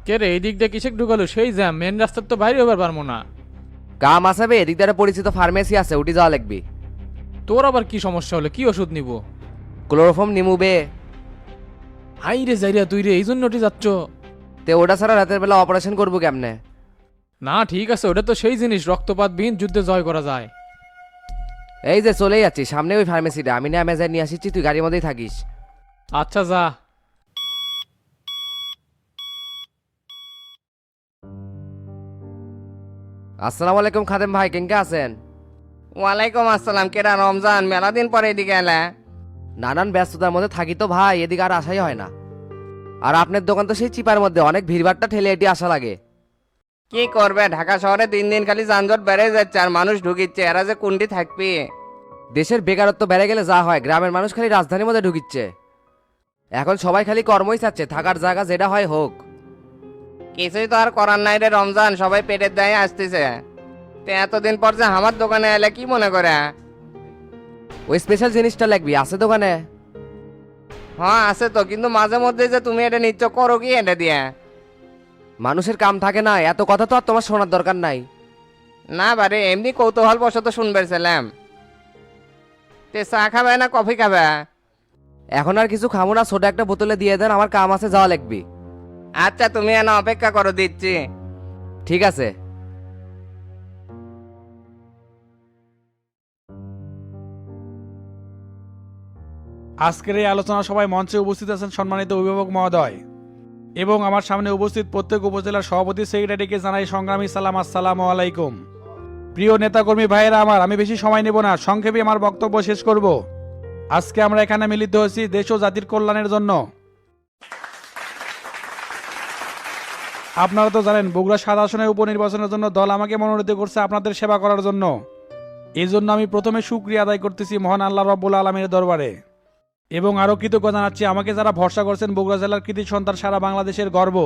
কে রে এই দিক দিয়ে কিসে ঢুকালো সেই জ্যাম মেন রাস্তার তো বাইরে হবার পারবো না। কাম আসাবে এদিক দ্বারা পরিচিত ফার্মেসি আছে উঠি যাওয়া লাগবি। তোর আবার কি সমস্যা হলো কি ওষুধ নিব? ক্লোরোফর্ম নিমুবে। হাই রে যাই রে তুই রে এই জন্য ওটি যাচ্ছ? তে ওটা ছাড়া রাতের বেলা অপারেশন করবো কেমনে? না ঠিক আছে ওটা তো সেই জিনিস রক্তপাতবিহীন যুদ্ধে জয় করা যায়। এই যে চলেই যাচ্ছি সামনে ওই ফার্মেসিটা, আমি না অ্যামাজন নিয়ে আসিছি, তুই গাড়ির মধ্যেই থাকিস। আচ্ছা যা। আসসালামু আলাইকুম খাদেম ভাই, কেঙ্কা আছেন? ওয়ালাইকুম আসসালাম। কেডা রমজান, মেলা দিন পরে এদিকে এলা? নানান ব্যস্ততার মধ্যে থাকি তো ভাই, এদিকে আর আসাই হয় না। আর আপনার দোকান তো সেই চিপার মধ্যে, অনেক ভিড়ভাট্টা ঠেলে এটি আসা লাগে। কি করবে, ঢাকা শহরে দিন দিন খালি যানজট বেড়ে যাচ্ছে আর মানুষ ঢুকিচ্ছে, এরা যে কোনটি থাকবি। দেশের বেকারত্ব বেড়ে গেলে যা হয়, গ্রামের মানুষ খালি রাজধানীর মধ্যে ঢুকিচ্ছে। এখন সবাই খালি কর্মই চাচ্ছে, থাকার জায়গা যেটা হয় হোক। কিছুই তো আর করার নাই রে রমজান, সবাই পেটের দায়ে আসতেছে। তে এতদিন পর যে আমার দোকানে এলে কি মনে করে? ওই স্পেশাল জিনিসটা লাগবি, আছে দোকানে? হ্যাঁ আছে তো, কিন্তু মাঝে মধ্যে যে তুমি এটা নিচ্ছ করো কি এটা দিয়ে? মানুষের কাম থাকে না, এত কথা তো আর তোমার শোনার দরকার নাই। না বারে, এমনি কৌতূহল বশত শুনবেছিলাম। তে চা খাবে না কফি খাবে? এখন আর কিছু খাবো না, ছোট একটা বোতলে দিয়ে দেন, আমার কাম আছে, যাওয়া লাগবি। আচ্ছা তুমি এনে অপেক্ষা করো, দিচ্ছি। ঠিক আছে। আজকের এই আলোচনা সভায় মঞ্চে উপস্থিত আছেন সম্মানিত অভিভাবক মহোদয় এবং আমার সামনে উপস্থিত প্রত্যেক উপজেলার সভাপতি সেক্রেটারিকে জানাই সংগ্রামী সালাম, আসসালামু আলাইকুম। প্রিয় নেতাকর্মী ভাইয়েরা আমার, আমি বেশি সময় নেব না, সংক্ষেপে আমার বক্তব্য শেষ করব। আজকে আমরা এখানে মিলিত হয়েছি দেশ ও জাতির কল্যাণের জন্য। আপনারা তো জানেন বগুড়া ৭ আসনের উপনির্বাচনের জন্য দল আমাকে মনোনীত করছে আপনাদের সেবা করার জন্য। এই জন্য আমি প্রথমে শুকরিয়া আদায় করতেছি মহান আল্লাহ রাব্বুল আলামিনের দরবারে এবং আরও কৃতজ্ঞ জানাচ্ছি আমাকে যারা ভরসা করছেন বগুড়া জেলার কৃতি সন্তান, সারা বাংলাদেশের গর্ব,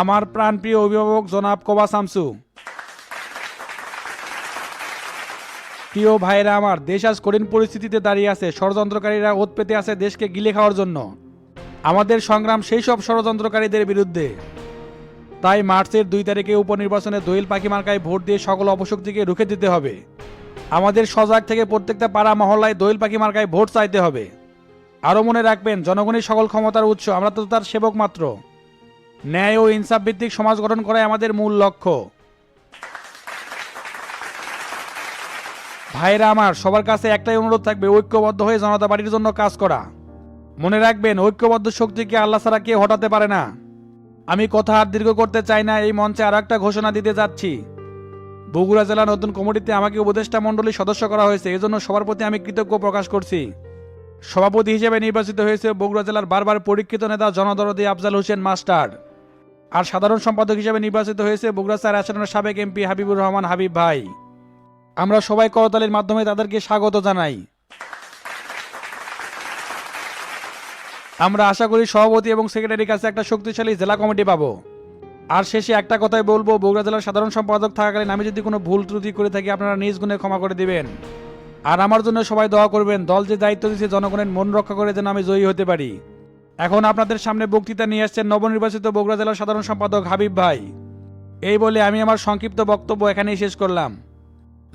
আমার প্রাণপ্রিয় অভিভাবক জনাব কোবা শামসু। প্রিয় ভাইরা আমার, দেশ আজ কঠিন পরিস্থিতিতে দাঁড়িয়ে আছে, ষড়যন্ত্রকারীরা ওত পেতে আছে দেশকে গিলে খাওয়ার জন্য। আমাদের সংগ্রাম সেই সব ষড়যন্ত্রকারীদের বিরুদ্ধে। তাই মার্চের 2 তারিখে উপনির্বাচনে দোয়েল পাখি মার্কায় ভোট দিয়ে সকল অপশক্তিকে রুখে দিতে হবে। আমাদের সজাগ থেকে প্রত্যেকটা পাড়া মহল্লায় দোয়েল পাখি মার্কায় ভোট চাইতে হবে। আরও মনে রাখবেন, জনগণই সকল ক্ষমতার উৎস, আমরা তো তার সেবক মাত্র। ন্যায় ও ইনসাফ ভিত্তিক সমাজ গঠন করাই আমাদের মূল লক্ষ্য। ভাইরা আমার, সবার কাছে একটাই অনুরোধ থাকবে, ঐক্যবদ্ধ হয়ে জনতা পার্টির জন্য কাজ করা। মনে রাখবেন, ঐক্যবদ্ধ শক্তিকে আল্লাহ ছাড়া কেউ হটাতে পারে না। আমি কথা আর দীর্ঘ করতে চাই না, এই মঞ্চে আর একটা ঘোষণা দিতে যাচ্ছি। বগুড়া জেলা নতুন কমিটিতে আমাকে উপদেষ্টা মণ্ডলীর সদস্য করা হয়েছে, এজন্য সবার প্রতি আমি কৃতজ্ঞ প্রকাশ করছি। সভাপতি হিসেবে নির্বাচিত হয়েছে বগুড়া জেলার বারবার পরীক্ষিত নেতা জনদরদি আফজাল হোসেন মাস্টার। আর সাধারণ সম্পাদক হিসেবে নির্বাচিত হয়েছে বগুড়া ৪ আসনের সাবেক এমপি হাবিবুর রহমান হাবিব ভাই। আমরা সবাই করতালির মাধ্যমে তাদেরকে স্বাগত জানাই। আমরা আশা করি সভাপতি এবং সেক্রেটারির কাছে একটা শক্তিশালী জেলা কমিটি পাবো। আর শেষে একটা কথাই বলবো, বগুড়া জেলার সাধারণ সম্পাদক থাকাকালীন আমি যদি কোনো ভুল ত্রুটি করে থাকি আপনারা নিজ গুণে ক্ষমা করে দিবেন। আর আমার জন্য সবাই দোয়া করবেন, দল যে দায়িত্ব দিয়েছে জনগণের মন রক্ষা করে যেন আমি জয়ী হতে পারি। এখন আপনাদের সামনে বক্তৃতা নিয়ে আসছেন নবনির্বাচিত বগুড়া জেলার সাধারণ সম্পাদক হাবিব ভাই। এই বলে আমি আমার সংক্ষিপ্ত বক্তব্য এখানেই শেষ করলাম।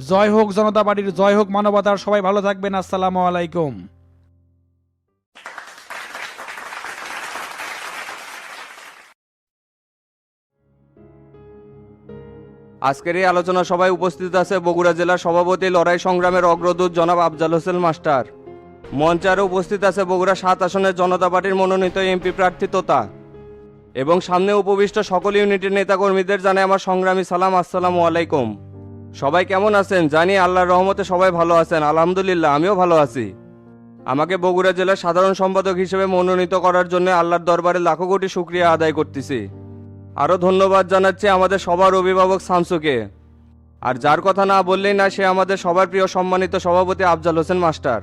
জয় হোক জনতা পার্টির, জয় হোক মানবতার। সবাই ভালো থাকবেন, আসসালামু আলাইকুম। আজকের এই আলোচনা সভায় উপস্থিত আছে বগুড়া জেলার সভাপতি, লড়াই সংগ্রামের অগ্রদূত জনাব আফজাল হোসেন মাস্টার। মঞ্চে আরও উপস্থিত আছে বগুড়া ৭ আসনের জনতা পার্টির মনোনীত এমপি প্রার্থী তোতা এবং সামনে উপবিষ্ট সকল ইউনিটের নেতাকর্মীদের জানাই আমার সংগ্রামী সালাম, আসসালামু আলাইকুম। সবাই কেমন আছেন? জানি আল্লাহর রহমতে সবাই ভালো আছেন, আলহামদুলিল্লাহ আমিও ভালো আছি। আমাকে বগুড়া জেলার সাধারণ সম্পাদক হিসেবে মনোনীত করার জন্য আল্লাহর দরবারে লাখো কোটি শুকরিয়া আদায় করতেছি। আরও ধন্যবাদ জানাচ্ছি আমাদের সবার অভিভাবক শামসুকে। আর যার কথা না বললেই না, সে আমাদের সবার প্রিয় সম্মানিত সভাপতি আফজাল হোসেন মাস্টার।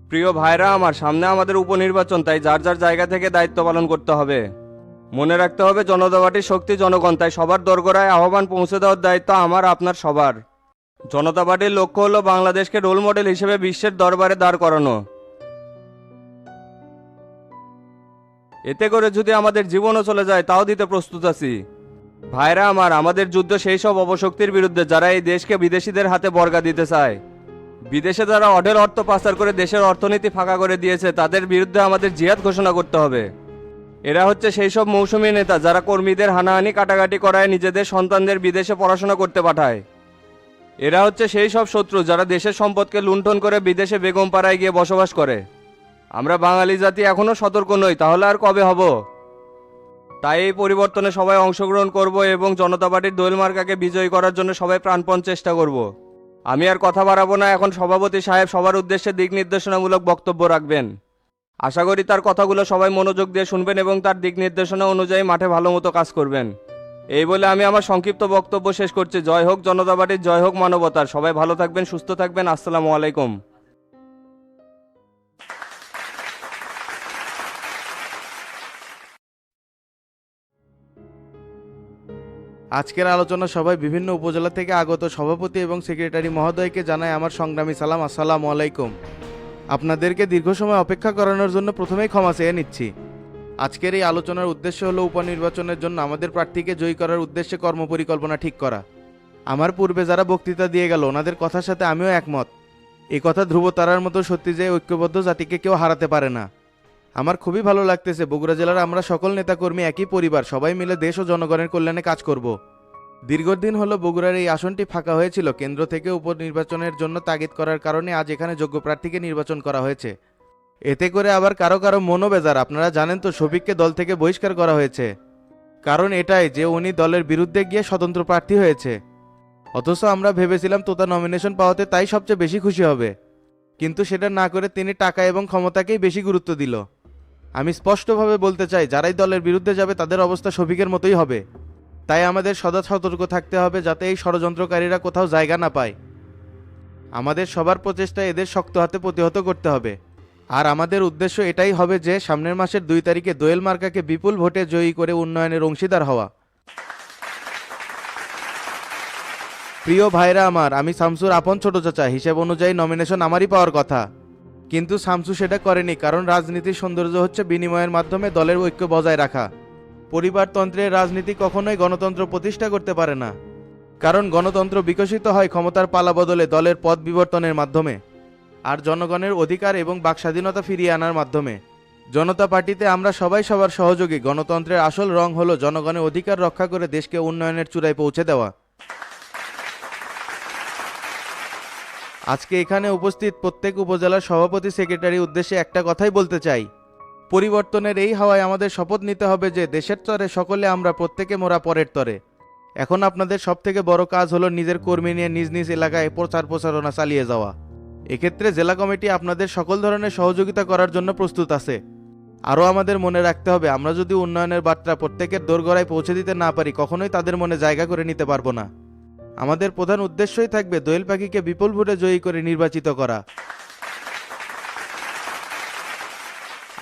প্রিয় ভাইরা আমার, সামনে আমাদের উপনির্বাচন, তাই যার যার জায়গা থেকে দায়িত্ব পালন করতে হবে। মনে রাখতে হবে জনতা পার্টির শক্তি জনগণ, তাই সবার দোরগোড়ায় আহ্বান পৌঁছে দেওয়ার দায়িত্ব আমার আপনার সবার। জনতা পার্টির লক্ষ্য হলো বাংলাদেশকে রোল মডেল হিসেবে বিশ্বের দরবারে দাঁড় করানো। এতে করে যদি আমাদের জীবনও চলে যায় তাও দিতে প্রস্তুত আছি। ভাইরা আমার, আমাদের যুদ্ধ সেই সব অপশক্তির বিরুদ্ধে যারা এই দেশকে বিদেশিদের হাতে বর্গা দিতে চায়। বিদেশে যারা অঢেল অর্থ পাচার করে দেশের অর্থনীতি ফাঁকা করে দিয়েছে তাদের বিরুদ্ধে আমাদের জিহাদ ঘোষণা করতে হবে। এরা হচ্ছে সেই সব মৌসুমী নেতা যারা কর্মীদের হানাহানি কাটাকাটি করায় নিজেদের সন্তানদের বিদেশে পড়াশোনা করতে পাঠায়। এরা হচ্ছে সেই সব শত্রু যারা দেশের সম্পদকে লুণ্ঠন করে বিদেশে বেগম পাড়ায় গিয়ে বসবাস করে। আমরা বাঙালি জাতি এখনো সতর্ক নই, তাহলে আর কবে হব? তাই এই পরিবর্তনে সবাই অংশগ্রহণ করব এবং জনতা পার্টির দোয়েল মার্কাকে বিজয়ী করার জন্য সবাই প্রাণপণ চেষ্টা করব। আমি আর কথা বাড়াবো না, এখন সভাপতি সাহেব সবার উদ্দেশ্যে দিক নির্দেশনামূলক বক্তব্য রাখবেন। আশা করি তার কথাগুলো সবাই মনোযোগ দিয়ে শুনবেন এবং তার দিক নির্দেশনা অনুযায়ী মাঠে ভালো মতো কাজ করবেন। এই বলে আমি আমার সংক্ষিপ্ত বক্তব্য শেষ করছি। জয় হোক জনতা পার্টির, জয় হোক মানবতার। সবাই ভালো থাকবেন, সুস্থ থাকবেন। আসসালামু আলাইকুম। আজকের আলোচনা সভায় বিভিন্ন উপজেলা থেকে আগত সভাপতি এবং সেক্রেটারি মহোদয়কে জানাই আমার সংগ্রামী সালাম। আসসালামু আলাইকুম। আপনাদেরকে দীর্ঘ সময় অপেক্ষা করানোর জন্য প্রথমেই ক্ষমা চেয়ে নিচ্ছি। আজকের এই আলোচনার উদ্দেশ্য হলো উপনির্বাচনের জন্য আমাদের প্রার্থীকে জয়ী করার উদ্দেশ্যে কর্মপরিকল্পনা ঠিক করা। আমার পূর্বে যারা বক্তৃতা দিয়ে গেল ওনাদের কথার সাথে আমিও একমত। এই কথা ধ্রুবতারার মতো সত্যি যে ঐক্যবদ্ধ জাতিকে কেউ হারাতে পারে না। আমার খুবই ভালো লাগতেছে বগুড়া জেলার আমরা সকল নেতাকর্মী একই পরিবার, সবাই মিলে দেশ ও জনগণের কল্যাণে কাজ করব। দীর্ঘদিন হলো বগুড়ার এই আসনটি ফাঁকা হয়েছিল, কেন্দ্র থেকে উপনির্বাচনের জন্য তাগিদ করার কারণে আজ এখানে যোগ্য প্রার্থীকে নির্বাচন করা হয়েছে। এতে করে আবার কারো কারো মনো বেজার। আপনারা জানেন তো শফিককে দল থেকে বহিষ্কার করা হয়েছে, কারণ এটাই যে উনি দলের বিরুদ্ধে গিয়ে স্বতন্ত্র প্রার্থী হয়েছে। অথচ আমরা ভেবেছিলাম তোতা নমিনেশন পাওয়াতে তাই সবচেয়ে বেশি খুশি হবে, কিন্তু সেটা না করে তিনি টাকা এবং ক্ষমতাকেই বেশি গুরুত্ব দিল। আমি স্পষ্টভাবে বলতে চাই, যারাই দলের বিরুদ্ধে যাবে তাদের অবস্থা শফিকের মতোই হবে। তাই আমাদের সদা সতর্ক থাকতে হবে যাতে এই ষড়যন্ত্রকারীরা কোথাও জায়গা না পায়। আমাদের সবার প্রচেষ্টা এদের শক্ত হাতে প্রতিহত করতে হবে। আর আমাদের উদ্দেশ্য এটাই হবে যে সামনের মাসের 2 তারিখে দোয়েল মার্কাকে বিপুল ভোটে জয়ী করে উন্নয়নের অংশীদার হওয়া। প্রিয় ভাইরা আমার, আমি শামসুর আপন ছোট চাচা, হিসেব অনুযায়ী নমিনেশন আমারই পাওয়ার কথা, কিন্তু শামসু সেটা করেনি। কারণ রাজনীতির সৌন্দর্য হচ্ছে বিনিময়ের মাধ্যমে দলের ঐক্য বজায় রাখা। পরিবারতন্ত্রের রাজনীতি কখনোই গণতন্ত্র প্রতিষ্ঠা করতে পারে না, কারণ গণতন্ত্র বিকশিত হয় ক্ষমতার পালা বদলে দলের পদ বিবর্তনের মাধ্যমে, আর জনগণের অধিকার এবং বাকস্বাধীনতা ফিরিয়ে আনার মাধ্যমে। জনতা পার্টিতে আমরা সবাই সবার সহযোগী। গণতন্ত্রের আসল রং হলো জনগণের অধিকার রক্ষা করে দেশকে উন্নয়নের চূড়ায় পৌঁছে দেওয়া। আজকে এখানে উপস্থিত প্রত্যেক উপজেলার সভাপতি সেক্রেটারি উদ্দেশ্যে একটা কথাই বলতে চাই, পরিবর্তনের এই হাওয়ায় আমাদের শপথ নিতে হবে যে দেশের তরে সকলে আমরা, প্রত্যেকে মোরা পরের তরে। এখন আপনাদের সবথেকে বড় কাজ হলো নিজের কর্মী নিয়ে নিজ নিজ এলাকায় প্রচারণা চালিয়ে যাওয়া। এক্ষেত্রে জেলা কমিটি আপনাদের সকল ধরনের সহযোগিতা করার জন্য প্রস্তুত আছে। আরও আমাদের মনে রাখতে হবে, আমরা যদি উন্নয়নের বার্তা প্রত্যেকের দোরগোড়ায় পৌঁছে দিতে না পারি কখনোই তাদের মনে জায়গা করে নিতে পারবো না। আমাদের প্রধান উদ্দেশ্যই থাকবে দোয়েল পাখিকে বিপুল ভোটে জয়ী করে নির্বাচিত করা।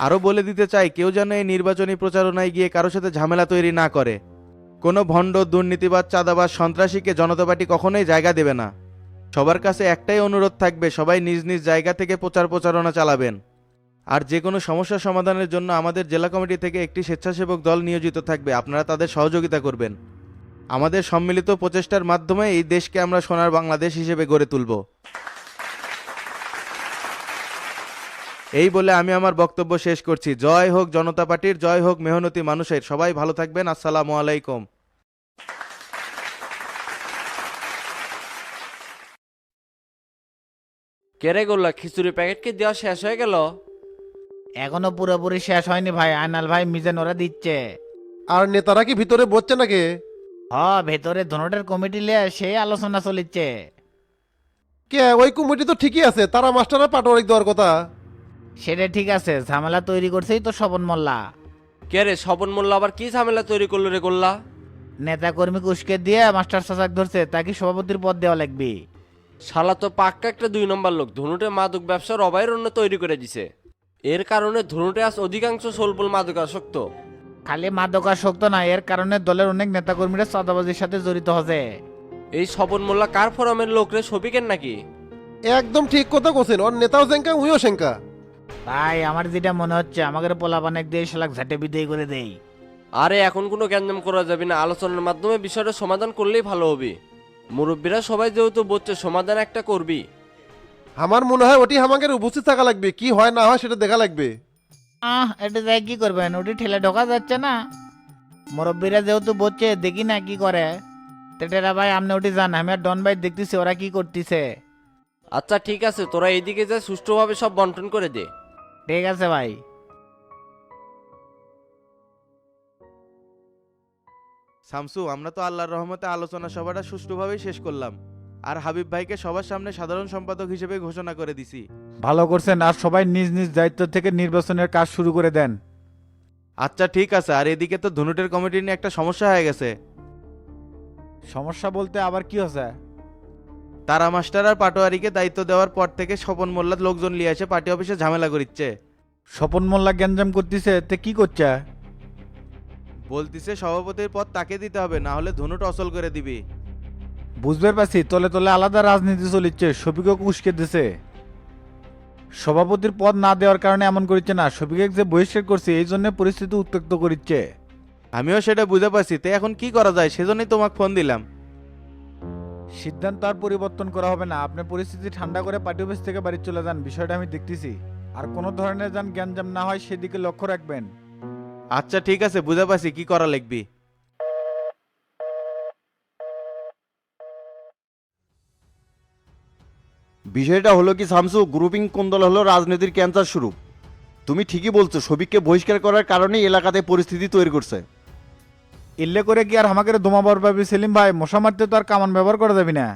আরও বলে দিতে চাই, কেউ যেন এই নির্বাচনী প্রচারণায় গিয়ে কারোর সাথে ঝামেলা তৈরি না করে। কোনো ভণ্ড, দুর্নীতিবাদ, চাঁদাবাজ, সন্ত্রাসীকে জনতা পার্টি কখনোই জায়গা দেবে না। সবার কাছে একটাই অনুরোধ থাকবে, সবাই নিজ নিজ জায়গা থেকে প্রচারণা চালাবেন। আর যে কোনো সমস্যা সমাধানের জন্য আমাদের জেলা কমিটি থেকে একটি স্বেচ্ছাসেবক দল নিয়োজিত থাকবে, আপনারা তাদের সহযোগিতা করবেন। আমাদের সম্মিলিত প্রচেষ্টার মাধ্যমে এই দেশকে আমরা সোনার বাংলাদেশ হিসেবে গড়ে তুলব। এই বলে আমি আমার বক্তব্য শেষ করছি। জয় হোক জনতা পার্টির, জয় হোক মেহনতি মানুষের। সবাই ভালো থাকবেন। আসসালামু আলাইকুম। কেরে গোল্লা, খিচুড়ি প্যাকেট কি দেওয়া শেষ হয়ে গেল? এখনো পুরোপুরি শেষ হয়নি ভাই, আয়নাল ভাই মিজান ওরা দিচ্ছে। আর নেতারা কি ভিতরে বসছে নাকি? ভেতরে ধনটের কমিটি লিয়ে সেই আলোচনা চলিচ্ছে। কে ওই কমিটি তো ঠিকই আছে, তারা মাস্টারের পাটোয়ারি দেওয়ার কথা। সেটা ঠিক আছে, ঝামেলা তৈরি করছেই তো স্বপন মোল্লা। কেরে স্বপন মোল্লা আবার কি ঝামেলা তৈরি করলো রে গোল্লা? নেতা কর্মী কুশকে দিয়ে মাস্টার চাচাক ধরছে, তাকে সভাপতির পদ দেওয়া লাগবে। শালা তো পাক্কা একটা 2 নম্বর লোক। ধনুটে মাদক ব্যবসার অবায়রণ্য তৈরি করে দিছে। এর কারণে ধনুটে আজ অধিকাংশ সোলপুল মাদকাসক্ত। খালি মাদকাসক্ত না, এর কারণে দলের অনেক নেতা কর্মীরা চাঁদাবাজির সাথে জড়িত হচ্ছে। এই স্বপন মোল্লা কার ফোরামের লোক রে, শফিকের নাকি? একদম ঠিক কথা কোছেন, ওর নেতাও শঙ্কা উইও শঙ্কা। ভাই আমার যেটা মনে হচ্ছে আমাদের পোলাপানেক দিয়ে শালাক ঝাঁটে বিদায় করে দেই। আরে এখন কোনো গ্যাঞ্জাম করা যাবে না, আলোচনার মাধ্যমে বিষয়টা সমাধান করলেই ভালো হবে। মুরব্বীরা সবাই যেহেতু বলছে সমাধান একটা করবি। আমার মনে হয় ওটি আমাদের উপস্থিত থাকা লাগবে, কি হয় না হয় সেটা দেখা লাগবে। এটা যাই কি করবেন, ওটি ঠেলে ঢোকা যাচ্ছে না। মুরব্বীরা যেহেতু বলছে দেখি না কি করে। তেটেরা ভাই আপনি ওটি জান, আমি আর ডন ভাই দেখতেছি ওরা কি করতেছে। আচ্ছা ঠিক আছে, তোরা এইদিকে যা সুষ্ঠুভাবে সব বন্টন করে দে। ঠিক আছে ভাই। শামসু, আমরা তো আল্লাহর রহমতে আলোচনা সভাটা সুষ্ঠুভাবেই শেষ করলাম, আর হাবিব ভাইকে সবার সামনে সাধারণ সম্পাদক হিসেবে ঘোষণা করে দিছি। ভালো করছেন, আর সবাই নিজ নিজ দায়িত্ব থেকে নির্বাচনের কাজ শুরু করে দেন। আচ্ছা ঠিক আছে, আর এদিকে তো ধনুটের কমিটি নিয়ে একটা সমস্যা হয়ে গেছে। সমস্যা বলতে আবার কি হচ্ছে? তারা মাস্টার আর পাটোয়ারিকে দায়িত্ব দেওয়ার পর থেকে স্বপন মোল্লার লোকজন নিয়ে এসে পার্টি অফিসে ঝামেলা করিচ্ছে। স্বপন মোল্লা গ্যাঞ্জাম করতেছে, তে কি করছে? বলতিছে সভাপতির পদ তাকে দিতে হবে, না হলে ধনুট অচল করে দিবি। বুঝতে পারছি, তলে তলে আলাদা রাজনীতি চলিচ্ছে, শফিকও উস্কে দিছে। সভাপতির পদ না দেওয়ার কারণে এমন করছে না, শফিকে যে বহিষ্কার করছে এই জন্য পরিস্থিতি উত্তক্ত করছে। আমিও সেটা বুঝে পাচ্ছি, তো এখন কি করা যায় সেজন্যই তোমাকে ফোন দিলাম। সিদ্ধান্ত আর পরিবর্তন করা হবে না, আপনি পরিস্থিতি ঠান্ডা করে পার্টি অফিস থেকে বাড়ি চলে যান, বিষয়টা আমি দেখতেছি। আর কোনো ধরনের যেন গ্যাঞ্জাম না হয় সেদিকে লক্ষ্য রাখবেন। আচ্ছা ঠিক আছে, বুঝে পাচ্ছি কি করা লাগবে। বিষয়টা হলো কি শামসু, গ্রুপিং কোন্দল হলো রাজনীতির ক্যান্সার শুরু। তুমি ঠিকই বলছো, শফিককে বহিষ্কার করার কারণেই এলাকাতে পরিস্থিতি তৈরি করছে। ইল্লে করে কি আর আমাকে দোমাবার পাবি সেলিম ভাই? মশা মারতে তো আর কামান ব্যবহার করা যাবি না।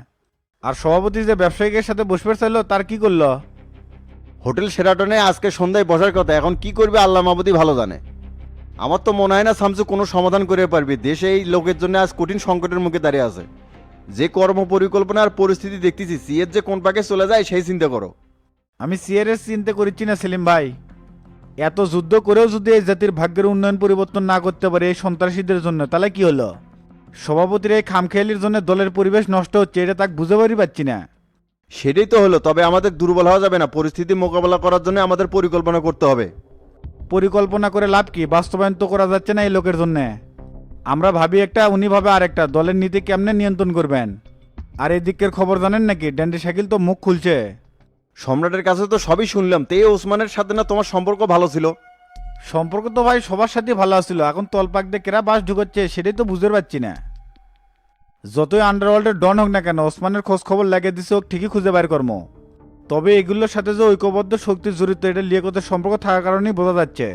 আর সভাপতি যে ব্যবসায়িকের সাথে বসবে চাইলো তার কি করলো? হোটেল সেরাটনে আজকে সন্ধ্যায় বসার কথা, এখন কি করবে আল্লাহ মাহবুদই ভালো জানে। আমার তো মনে হয় না শামসু কোনো সমাধান করে পারবি, দেশে এই লোকের জন্য আজ কঠিন সংকটের মুখে দাঁড়িয়ে আছে। যে কর্ম পরিকল্পনা আর পরিস্থিতি দেখতেছি, সিএর যে কোন পাকে চলে যায় সেই চিন্তা করো। আমি সিআরএস চিন্তা করছি না সেলিম ভাই, এত যুদ্ধ করেও যদি এই জাতির ভাগ্যের উন্নয়ন পরিবর্তন না করতে পারে এই সন্ত্রাসীদের জন্য, তাহলে কি হলো? সভাপতির এই খামখেয়ালির জন্য দলের পরিবেশ নষ্ট হচ্ছে, এটা তাকে বুঝে পাচ্ছি না। সেটাই তো হলো, তবে আমাদের দুর্বল হওয়া যাবে না, পরিস্থিতি মোকাবেলা করার জন্য আমাদের পরিকল্পনা করতে হবে। পরিকল্পনা করে লাভ কি? বাস্তবায়ন তো করা যাচ্ছে না এই লোকের জন্য। আমরা ভাবি একটা, উনি ভাবে আরেকটা, দলের নীতি কেমনে নিয়ন্ত্রণ করবেন? আর এই দিকের খবর জানেন নাকি? ড্যান্ডি শাকিল তো মুখ খুলছে। সম্রাটের কাছে তো সবই শুনলাম, তে ওসমানের সাথে না তোমার সম্পর্ক ভালো ছিল? সম্পর্ক তো ভাই সবার সাথে ভালো ছিল, এখন তলপাক দিয়ে কেরা বাস ঢুকাচ্ছে সেটাই তো বুঝতে পারছি না। যতই আন্ডারওয়ার্ল্ডের ডন হোক না কেন, ওসমানের খোঁজ খবর লাগিয়ে দিছে, ও ঠিকই খুঁজে বাইর কর্ম। তবে এগুলোর সাথে যে ঐক্যবদ্ধ শক্তি জড়িত, এটা লিয়াকতের সম্পর্ক থাকার কারণেই বোঝা যাচ্ছে।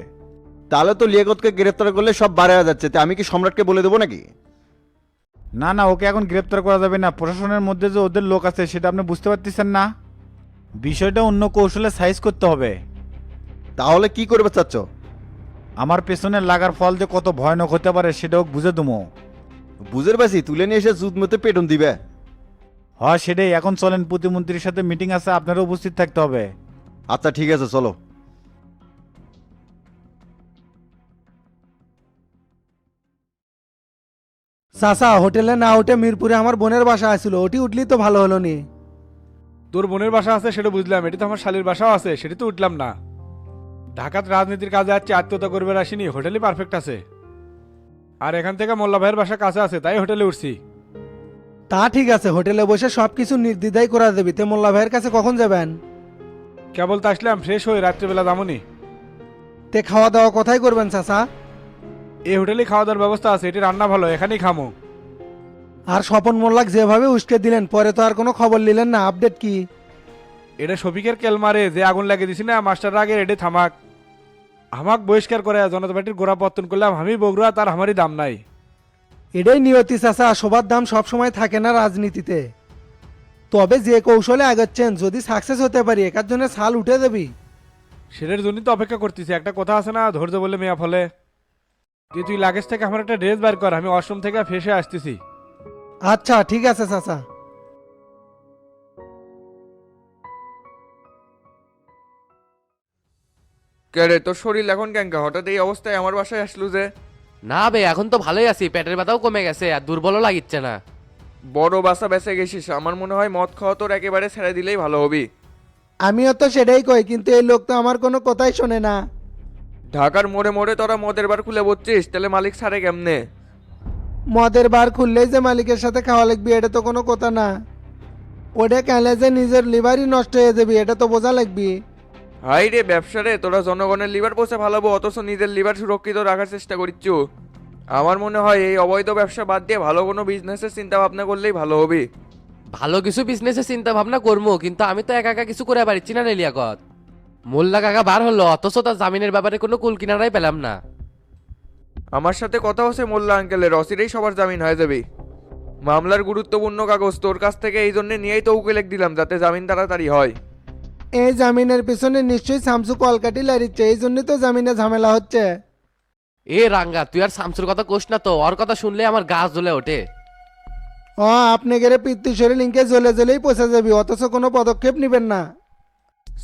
তাহলে তো লিয়াকতকে গ্রেফতার করলে সব বাড়া যাচ্ছে, তে আমি কি সম্রাটকে বলে দেবো নাকি? না না, ওকে এখন গ্রেপ্তার করা যাবে না, প্রশাসনের মধ্যে যে ওদের লোক আছে সেটা আপনি বুঝতে পারতেছেন না। বিষয়টা অন্য কৌশলে সাইজ করতে হবে। তাহলে কি করবে চাচ্ছ? আমার পেছনে লাগার ফল যে কত ভয়ানক হতে পারে সেটাও বুঝে দেবো। বুঝের বাসি তুলে নিয়ে এসে জুত মতে পেটন দিবে। হ্যাঁ সেটাই, এখন চলেন, প্রতিমন্ত্রীর সাথে মিটিং আছে, আপনারও উপস্থিত থাকতে হবে। আচ্ছা ঠিক আছে, চলো। চাচা, হোটেলে না উঠে মিরপুরে আমার বোনের বাসা আছিল, ওটি উঠলি তো ভালো হলো নি। তোর বোনের বাসা আছে সেটা বুঝলাম, এটি তো আমার শালির বাসাও আছে, সেটি তো উঠলাম না। ঢাকাত রাজনীতির কাজে যাচ্ছে, আত্মীয়তা করবে আসিনি, হোটেলই পারফেক্ট আছে। আর এখান থেকে মোল্লা ভাইয়ের বাসা কাছে আছে, তাই হোটেলে উঠছি। তা ঠিক আছে, হোটেলে বসে সবকিছু নির্দ্বিধাই করা দেবি। তে মোল্লা ভাইয়ের কাছে কখন যাবেন? কেবল তো আসলাম, ফ্রেশ হয়ে রাত্রিবেলা যামনি। তে খাওয়া দাওয়া কোথায় করবেন চাচা? এই হোটেলে খাওয়া দাওয়ার ব্যবস্থা আছে, এটি রান্না ভালো, এখানেই খামো। আর স্বপন মোল্লাক যেভাবে উস্কে দিলেন, পরে তো আর কোনো খবর নিলেন না, আপডেট কি? এটা শফিকের কেলমারে যে আগুন লাগিয়ে দিছি না মাস্টার আগে, এটি থামাক। আমাক বহিষ্কার করে জনতা পার্টির গোড়া পত্তন করলাম, আমি বগুড়া, তার আমারই দাম নাই। এটাই নিয়তি চাচা, সবার দাম সবসময় থাকে না রাজনীতিতে। তবে যে কৌশলে আগাচ্ছেন, যদি সাকসেস হতে পারি, একার জন্য ছাল উঠে দেবি। সেটার জন্যই তো অপেক্ষা করতেছি। একটা কথা আছে না, ধৈর্য বলে মেয়া ফলে। তুই লাগেজ থেকে আমার একটা ড্রেস বার কর, আমি ওয়াশরুম থেকে ফেসে আসতেছি। আচ্ছা ঠিক আছে চাচা। কে রে, তোর শরীর এখন কেঙ্কা? হঠাৎ এই অবস্থায় আমার বাসায় আসলু যে? না বে, এখন তো ভালোই আছি, পেটের ব্যথাও কমে গেছে, আর দুর্বলও লাগিচ্ছে না। বড় বাসা বেঁচে গেছিস, আমার মনে হয় মদ খাওয়া তোর একেবারে ছেড়ে দিলেই ভালো হবি। আমিও তো সেটাই কই, কিন্তু এই লোক তো আমার কোনো কথাই শোনে না। ঢাকার মোড়ে মোড়ে তোরা মদের বার খুলে বসছিস, তাহলে মালিক ছাড়ে কেমনে? মদের বার খুললেই যে মালিকের সাথে খাওয়া লাগবে এটা তো কোনো কথা না। ওটা খেলে যে নিজের লিভারই নষ্ট হয়ে যাবে এটা তো বোঝা লাগবে। হাই রে ব্যবসা রে, তোরা জনগণের লিভার পোষে ভালোবো অথচ নিজের লিভার সুরক্ষিত রাখার চেষ্টা করিচ্ছ। আমার মনে হয় এই অবৈধ ব্যবসা বাদ দিয়ে ভালো কোনো বিজনেসের চিন্তা ভাবনা করলেই ভালো হবে। ভালো কিছু বিজনেসের চিন্তা ভাবনা করবো, কিন্তু আমি তো একা একা কিছু করে পারছি না রে লিয়াকত। মোল্লা কাকা বার হলো অথচ তার জামিনের ব্যাপারে কোনো কুল কিনারাই পেলাম না। আমার সাথে কথা হচ্ছে মোল্লা আঙ্কেলের, অচিরেই সবার জামিন হয়ে যাবে। মামলার গুরুত্বপূর্ণ কাগজ তোর কাছ থেকে এই জন্য নিয়েই তো উকিলেক দিলাম, যাতে জামিন তাড়াতাড়ি হয়। এই জামিনের পিছনে নিশ্চয়ই শামসু কলকাটি লাড়িচ্ছে, এই জন্যই তো জামিনে ঝামেলা হচ্ছে। এ রাঙ্গা, তুই আর শামসুর কথা কোস না তো, ওর কথা শুনলে আমার গা জ্বলে ওঠে। ও আপনি গেলে পিতৃশ্বরী লিঙ্কে জ্বলে জ্বলেই পৌঁছে যাবি, অথচ কোনো পদক্ষেপ নেবেন না।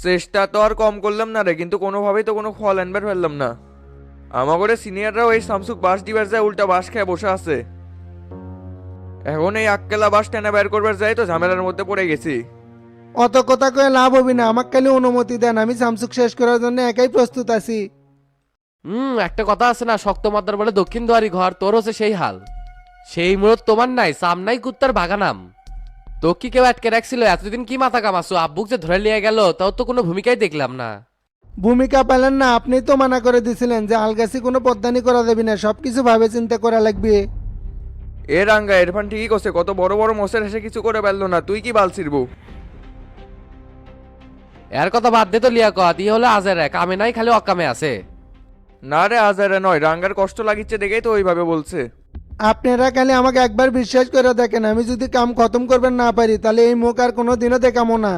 চেষ্টা তো আর কম করলাম না রে, কিন্তু কোনোভাবেই তো কোনো ফল আনবার পারলাম না। আমাগরে সিনিয়ররাও এই সামসুক বাস দিবার যায় উল্টা বাস খেয়ে বসে আছে। এখন এই আক্কেলা বাস টেনে বের করবার যায় তো ঝামেলার মধ্যে পড়ে গেছি। অত কথা কয়ে লাভ হবি না, আমাকে খালি অনুমতি দেন, আমি শামসুক শেষ করার জন্য একাই প্রস্তুত আছি। একটা কথা আছে না, শক্ত মাদ্দার বলে দক্ষিণ দুয়ারি ঘর, তোর হচ্ছে সেই হাল। সেই মুরত তোমার নাই, সাম নাই কুত্তার বাগানাম। তো কি কেউ আটকে রাখছিল এতদিন? কি মাথা কামাছো? আব্বুক যে ধরে নিয়ে গেল তাও তো কোনো ভূমিকাই দেখলাম না। ভূমিকা পেলেন না, আপনি তো মানা করে দিছিলেন যে আলগাছি কোনো পদ্মানি করা যাবে না, সবকিছু ভাবে চিন্তা করা লাগবে। এ রাঙ্গা ইরফান ঠিকই করছে, কত বড় বড় মোসের এসে কিছু করে পারলো না, তুই কি বালছিরবু? এর কথা বাদ দে তো লিয়াকত, ই হলো আজেরে, কামে নাই খালি অকামে আছে। না রে আজারে নয়, রাঙ্গার কষ্ট লাগিচ্ছে দেখেই তো ওইভাবে বলছে। আপনারা খালি আমাকে একবার বিশ্বাস করে দেখেন, আমি যদি কাম খতম করবেন না পারি তাহলে এই মুখ আর কোনো দিনও দেখাবো না।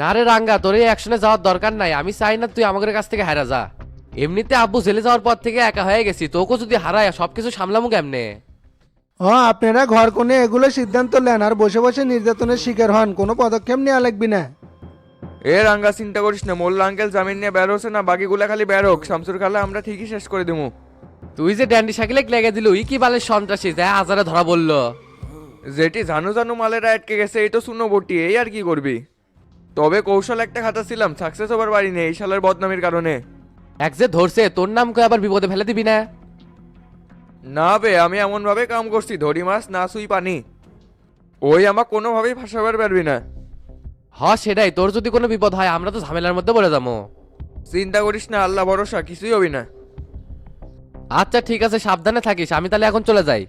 না রে রাঙ্গা, তোর এই অ্যাকশনে যাওয়ার দরকার নাই, আমি চাই না তুই আমাদের কাছ থেকে হারা যা। এমনিতে আব্বু জেলে যাওয়ার পর থেকে একা হয়ে গেছি, তোকে যদি হারায় সবকিছু সামলামু কেমনে? আপনারা ঘর কোণে এগুলো সিদ্ধান্ত নেন আর বসে বসে নির্যাতনের শিকার হন, কোনো পদক্ষেপ নেওয়া লাগবে না। এ রাঙ্গা চিন্তা করিস না, মোল্লা আঙ্কেল জামিন নিয়ে বের হচ্ছে না, বাকিগুলা খালি বের হোক, শামসুর খালা আমরা ঠিকই শেষ করে দেবো। তুই যে ড্যান্ডি সাইকেলে লেগে দিল, ই কি বালের সন্ত্রাসী যা আজারে ধরা বললো। যেটি জানু জানু মালেরা আটকে গেছে এই তো শুনো বটি, এই আর কি করবি। তবে কৌশল একটা খাটাছিলাম, সাকসেস হবার পারি নেই এই শালার বদনামির কারণে। এক যে ধরছে তোর নাম কই আবার বিপদে ফেলে দিবি না? না বে, আমি এমন ভাবে কাম করছি ধরি মাছ না সুই পানি, ওই আমার কোনোভাবেই ফাঁসাবার পারবি না। সেটাই, তোর যদি কোনো বিপদ হয় আমরা তো ঝামেলার মধ্যে পড়ে যাবো। চিন্তা করিস না, আল্লাহ ভরসা, কিছুই হবি না। আচ্ছা ঠিক আছে, সাবধানে থাকিস, আমি তাহলে এখন চলে যাই।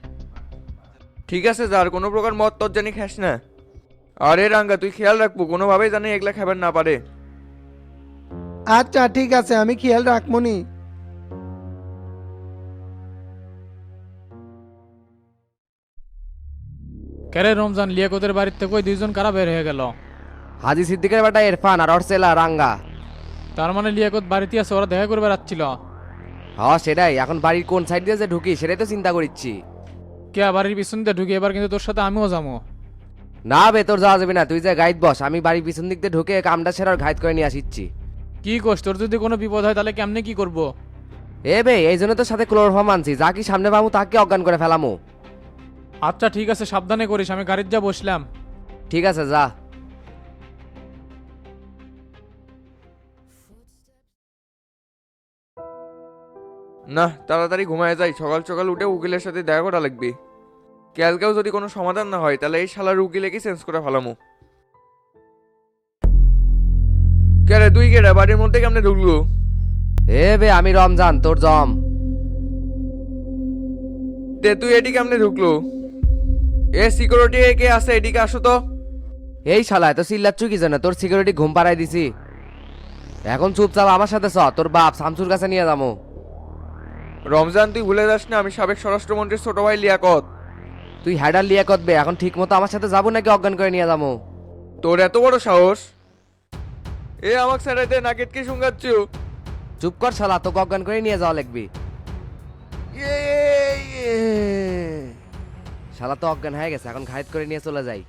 ঠিক আছে, যার কোনো প্রকার মত তোর জানি খাস না। আরে রাঙ্গা তুই খেয়াল রাখবো, কোনোভাবেই জানি এগুলা খাবার না পারে। আচ্ছা ঠিক আছে, আমি খেয়াল রাখবনি। কেরে রমজান, লিয়াকতের বাড়িতে কই দুইজন কারা বের হয়ে গেল? হাজি সিদ্দিকের বেটা ইরফান আর অর্সেলা রাঙ্গা। তার মানে লিয়াকত বাড়িতে আছে, ওরা দেখা করবে রাখছিল। সেটাই, এখন বাড়ির কোন সাইড দিয়ে যে ঢুকি সেটাই তো চিন্তা করছি। কে বাড়ির পিছন দিয়ে ঢুকে, এবার কিন্তু তোর সাথে আমিও যাবো। না বে, তোর যাওয়া যাবে না, তুই যে গাইড বস, আমি বাড়ির পিছন দিক দিয়ে ঢুকে কামটা সেরার ঘাইত করে নিয়ে আসিচ্ছি। কি কোস, তোর যদি কোনো বিপদ হয় তাহলে কেমনে কি করব? এ বে, এই জন্য তোর সাথে ক্লোরোফর্ম আনছি, যা কি সামনে পাবো তাকে অজ্ঞান করে ফেলামু। আচ্ছা ঠিক আছে, সাবধানে করিস, আমি গাড়ির যা বসলাম। ঠিক আছে যা। না তাড়াতাড়ি ঘুমায় যাই, সকাল সকাল উঠে উকিলের সাথে দেখা করা লাগবে। কালকেও যদি কোনো সমাধান না হয় তাহলে এই শালার উকিলে কি চেঞ্জ করে ফেলামু। কেরে তুই কেরে বাড়ির মধ্যে কেমনে ঢুকলো? এ বে, আমি রমজান তোর জম। তে তুই এটি কেমনে ঢুকলো? এ সিকিউরিটি কে আছে, এদিকে আসো তো। এই শালা এত চিল্লাচ্ছু কি জানে, তোর সিকিউরিটি ঘুম পাড়াই দিছি। এখন চুপচাপ আমার সাথে চ, তোর বাপ শামসুর কাছে নিয়ে যাবো। রমজান তুই ভুলে যাস না, আমি সাবেক স্বরাষ্ট্রমন্ত্রীর ছোট ভাই লিয়াকত। তুই হ্যাডার লিয়া করবে, এখন ঠিক মতো আমার সাথে যাবো নাকি অজ্ঞান করে নিয়ে যাবো? তোর এত বড় সাহস! এ আমাকে ছেড়ে নাকেট কি শুঙ্গাচ্ছ? চুপ কর শালা, তোকে অজ্ঞান করে নিয়ে যাওয়া লাগবি। শালা তো অজ্ঞান হয়ে গেছে, এখন ঘাইত করে নিয়ে চলে যাই।